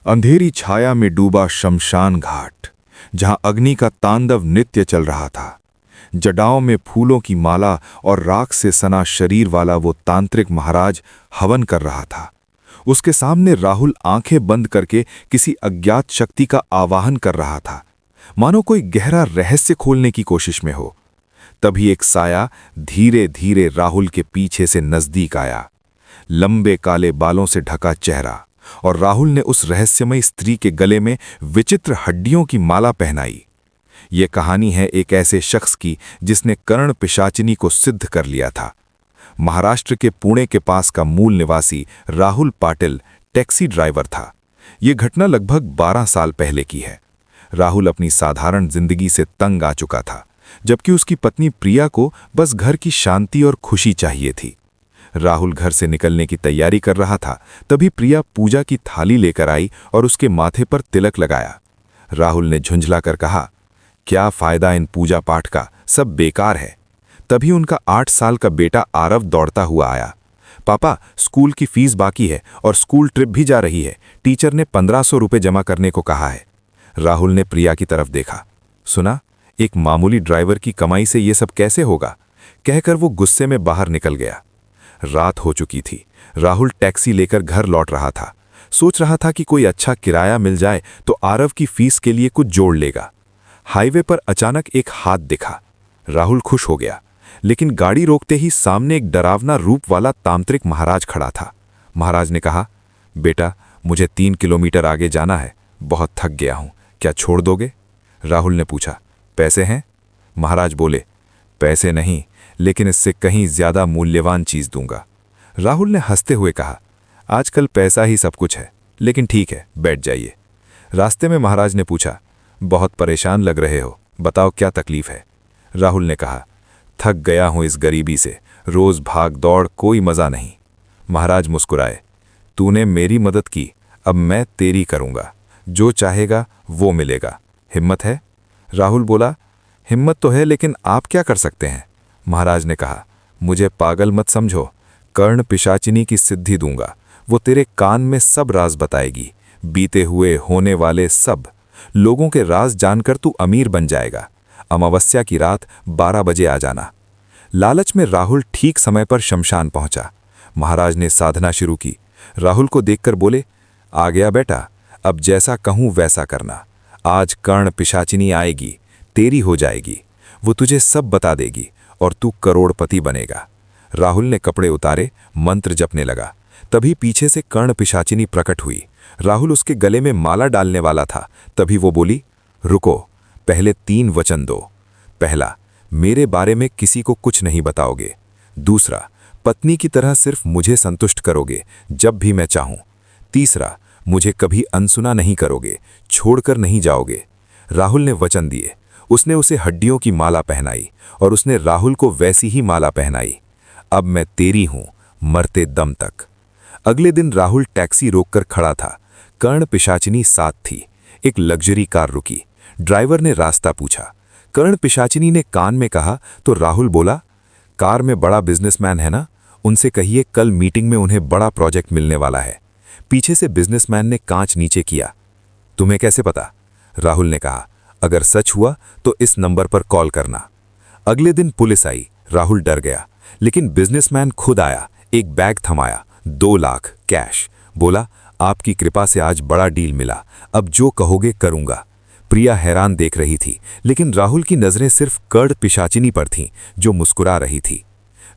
अंधेरी छाया में डूबा शमशान घाट, जहां अग्नि का तांडव नित्य चल रहा था। जटाओं में फूलों की माला और राख से सना शरीर वाला वो तांत्रिक महाराज हवन कर रहा था। उसके सामने राहुल आंखें बंद करके किसी अज्ञात शक्ति का आवाहन कर रहा था, मानो कोई गहरा रहस्य खोलने की कोशिश में हो। तभी एक साया धीरे धीरे राहुल के पीछे से नजदीक आया। लंबे काले बालों से ढका चेहरा, और राहुल ने उस रहस्यमयी स्त्री के गले में विचित्र हड्डियों की माला पहनाई। ये कहानी है एक ऐसे शख्स की जिसने कर्ण पिशाचिनी को सिद्ध कर लिया था। महाराष्ट्र के पुणे के पास का मूल निवासी राहुल पाटिल टैक्सी ड्राइवर था। ये घटना लगभग 12 साल पहले की है। राहुल अपनी साधारण जिंदगी से तंग आ चुका था, जबकि उसकी पत्नी प्रिया को बस घर की शांति और खुशी चाहिए थी। राहुल घर से निकलने की तैयारी कर रहा था, तभी प्रिया पूजा की थाली लेकर आई और उसके माथे पर तिलक लगाया। राहुल ने झुंझलाकर कहा, क्या फायदा इन पूजा पाठ का, सब बेकार है। तभी उनका 8 साल का बेटा आरव दौड़ता हुआ आया। पापा, स्कूल की फीस बाकी है और स्कूल ट्रिप भी जा रही है। टीचर ने 1500 रुपये जमा करने को कहा है। राहुल ने प्रिया की तरफ देखा। सुना, एक मामूली ड्राइवर की कमाई से ये सब कैसे होगा, कहकर वो गुस्से में बाहर निकल गया। रात हो चुकी थी। राहुल टैक्सी लेकर घर लौट रहा था। सोच रहा था कि कोई अच्छा किराया मिल जाए तो आरव की फीस के लिए कुछ जोड़ लेगा। हाईवे पर अचानक एक हाथ दिखा। राहुल खुश हो गया, लेकिन गाड़ी रोकते ही सामने एक डरावना रूप वाला तांत्रिक महाराज खड़ा था। महाराज ने कहा, बेटा, मुझे 3 किलोमीटर आगे जाना है, बहुत थक गया हूं, क्या छोड़ दोगे? राहुल ने पूछा, पैसे हैं? महाराज बोले, पैसे नहीं, लेकिन इससे कहीं ज्यादा मूल्यवान चीज दूंगा। राहुल ने हंसते हुए कहा, आजकल पैसा ही सब कुछ है, लेकिन ठीक है, बैठ जाइए। रास्ते में महाराज ने पूछा, बहुत परेशान लग रहे हो, बताओ क्या तकलीफ है? राहुल ने कहा, थक गया हूं इस गरीबी से, रोज भाग दौड़, कोई मजा नहीं। महाराज मुस्कुराए, तूने मेरी मदद की, अब मैं तेरी करूंगा, जो चाहेगा वो मिलेगा, हिम्मत है? राहुल बोला, हिम्मत तो है, लेकिन आप क्या कर सकते हैं? महाराज ने कहा, मुझे पागल मत समझो, कर्ण पिशाचिनी की सिद्धि दूंगा, वो तेरे कान में सब राज बताएगी, बीते हुए होने वाले सब लोगों के राज जानकर तू अमीर बन जाएगा। अमावस्या की रात 12 बजे आ जाना। लालच में राहुल ठीक समय पर शमशान पहुंचा। महाराज ने साधना शुरू की। राहुल को देखकर बोले, आ गया बेटा, अब जैसा कहूं वैसा करना। आज कर्ण पिशाचिनी आएगी, तेरी हो जाएगी, वो तुझे सब बता देगी और तू करोड़पति बनेगा। राहुल ने कपड़े उतारे, मंत्र जपने लगा। तभी पीछे से कर्ण पिशाचिनी प्रकट हुई। राहुल उसके गले में माला डालने वाला था, तभी वो बोली, रुको, पहले 3 वचन दो। पहला, मेरे बारे में किसी को कुछ नहीं बताओगे। दूसरा, पत्नी की तरह सिर्फ मुझे संतुष्ट करोगे जब भी मैं चाहूं। तीसरा, मुझे कभी अनसुना नहीं करोगे, छोड़कर नहीं जाओगे। राहुल ने वचन दिए। उसने उसे हड्डियों की माला पहनाई और उसने राहुल को वैसी ही माला पहनाई। अब मैं तेरी हूं, मरते दम तक। अगले दिन राहुल टैक्सी रोककर खड़ा था। कर्ण पिशाचिनी साथ थी। एक लग्जरी कार रुकी। ड्राइवर ने रास्ता पूछा। कर्ण पिशाचिनी ने कान में कहा तो राहुल बोला, कार में बड़ा बिजनेसमैन है ना, उनसे कहिए कल मीटिंग में उन्हें बड़ा प्रोजेक्ट मिलने वाला है। पीछे से बिजनेसमैन ने कांच नीचे किया। तुम्हें कैसे पता? राहुल ने कहा, अगर सच हुआ तो इस नंबर पर कॉल करना। अगले दिन पुलिस आई। राहुल डर गया, लेकिन बिजनेसमैन खुद आया। एक बैग थमाया, 2 लाख कैश। बोला, आपकी कृपा से आज बड़ा डील मिला, अब जो कहोगे करूंगा। प्रिया हैरान देख रही थी, लेकिन राहुल की नजरें सिर्फ कर्ण पिशाचिनी पर थीं, जो मुस्कुरा रही थी।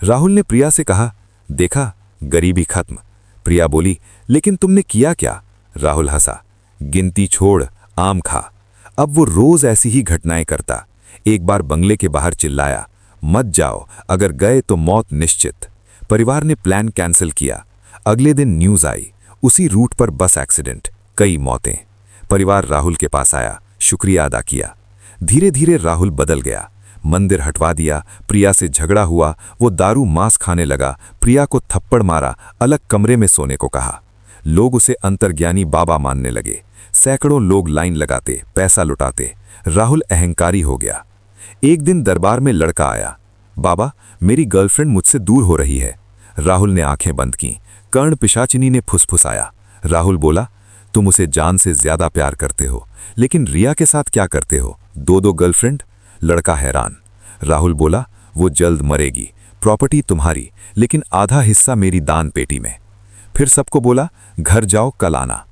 राहुल ने प्रिया से कहा, देखा, गरीबी खत्म। प्रिया बोली, लेकिन तुमने किया क्या? राहुल हंसा, गिनती छोड़, आम खा। अब वो रोज ऐसी ही घटनाएं करता। एक बार बंगले के बाहर चिल्लाया, मत जाओ, अगर गए तो मौत निश्चित। परिवार ने प्लान कैंसिल किया। अगले दिन न्यूज आई, उसी रूट पर बस एक्सीडेंट, कई मौतें। परिवार राहुल के पास आया, शुक्रिया अदा किया। धीरे धीरे राहुल बदल गया। मंदिर हटवा दिया, प्रिया से झगड़ा हुआ, वो दारू मांस खाने लगा, प्रिया को थप्पड़ मारा, अलग कमरे में सोने को कहा। लोग उसे अंतर्ज्ञानी बाबा मानने लगे। सैकड़ों लोग लाइन लगाते, पैसा लुटाते। राहुल अहंकारी हो गया। एक दिन दरबार में लड़का आया, बाबा, मेरी गर्लफ्रेंड मुझसे दूर हो रही है। राहुल ने आंखें बंद की। कर्ण पिशाचिनी ने फुसफुसाया। राहुल बोला, तुम उसे जान से ज्यादा प्यार करते हो, लेकिन रिया के साथ क्या करते हो? दो दो गर्लफ्रेंड? लड़का हैरान। राहुल बोला, वो जल्द मरेगी, प्रॉपर्टी तुम्हारी, लेकिन आधा हिस्सा मेरी दान पेटी में। फिर सबको बोला, घर जाओ, कल आना।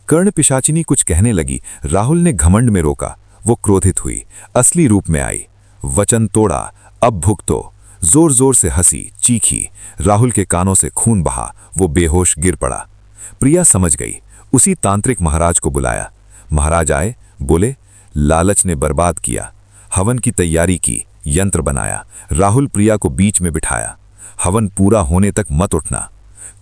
कर्ण पिशाचिनी कुछ कहने लगी। राहुल ने घमंड में रोका। वो क्रोधित हुई, असली रूप में आई। वचन तोड़ा, अब भुगतो। जोर जोर से हंसी, चीखी। राहुल के कानों से खून बहा, वो बेहोश गिर पड़ा। प्रिया समझ गई, उसी तांत्रिक महाराज को बुलाया। महाराज आए, बोले, लालच ने बर्बाद किया। हवन की तैयारी की, यंत्र बनाया, राहुल प्रिया को बीच में बिठाया। हवन पूरा होने तक मत उठना।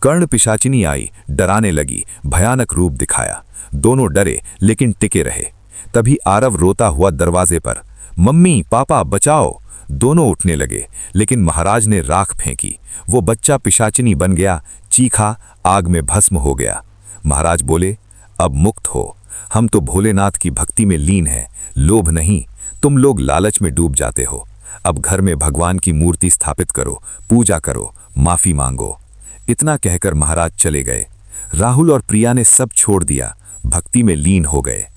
कर्ण पिशाचिनी आई, डराने लगी, भयानक रूप दिखाया। दोनों डरे लेकिन टिके रहे। तभी आरव रोता हुआ दरवाजे पर, मम्मी पापा बचाओ। दोनों उठने लगे, लेकिन महाराज ने राख फेंकी। वो बच्चा पिशाचिनी बन गया, चीखा, आग में भस्म हो गया। महाराज बोले, अब मुक्त हो। हम तो भोलेनाथ की भक्ति में लीन हैं, लोभ नहीं। तुम लोग लालच में डूब जाते हो। अब घर में भगवान की मूर्ति स्थापित करो, पूजा करो, माफी मांगो। इतना कहकर महाराज चले गए। राहुल और प्रिया ने सब छोड़ दिया, भक्ति में लीन हो गए।